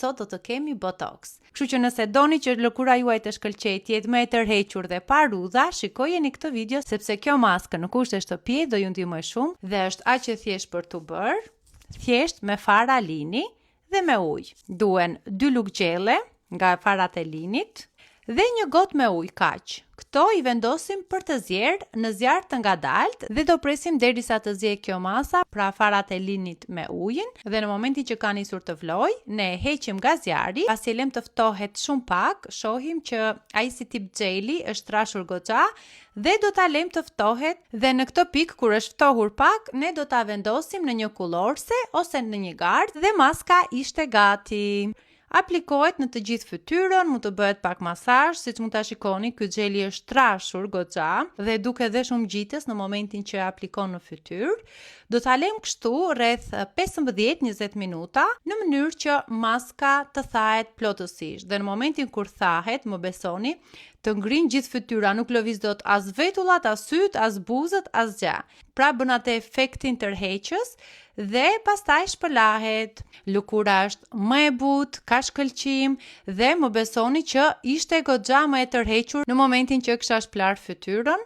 sot do të kemi botox. Kështu që nëse doni që lëkura juaj të shkëlqejë të jetë më e tërhequr dhe pa rudha, shikojeni këtë video sepse kjo maskë në kushte shtëpie do ju ndihmoj shumë dhe është aq e thjeshtë për tu bërë, thjesht me fara lini dhe me ujë. Duhen 2 lugë gjelle nga farat e linit dhe një gotë me ujë kaq. Këto i vendosim për të zier në zjarr të ngadalt dhe do presim derisa të ziejë kjo masa, pra farat e linit me ujin, dhe në momentin që ka nisur të vlojë, ne e heqim nga zjarri, pasi e lëm të ftohet shumë pak, shohim që ai si tip xheli është trashur goxha dhe do ta lëm të ftohet dhe në këtë pikë kur është ftohur pak, ne do ta vendosim në një kullorse ose në një gardh dhe maska ishte gati. Aplikohet në të gjithë fytyrën, mund të bëhet pak masazh, siç mund ta shikoni, ky xheli është trashur goxha dhe duket dhe shumë ngjitës në momentin që e aplikon në fytyrë. Do ta lëm kështu rreth 15-20 minuta në mënyrë që maska të thahet plotësisht. Dhe në momentin kur thahet, më besoni, të ngrin gjithë fytyra, nuk lëviz dot as vetullat, as syt, as buzët, as gjë. Pra bën atë efektin tërheqës dhe pastaj shpëlahet. Lëkura është më e butë, ka shkëlqim dhe më besoni që ishte goxha më e tërhequr në momentin që kisha shplar fytyrën.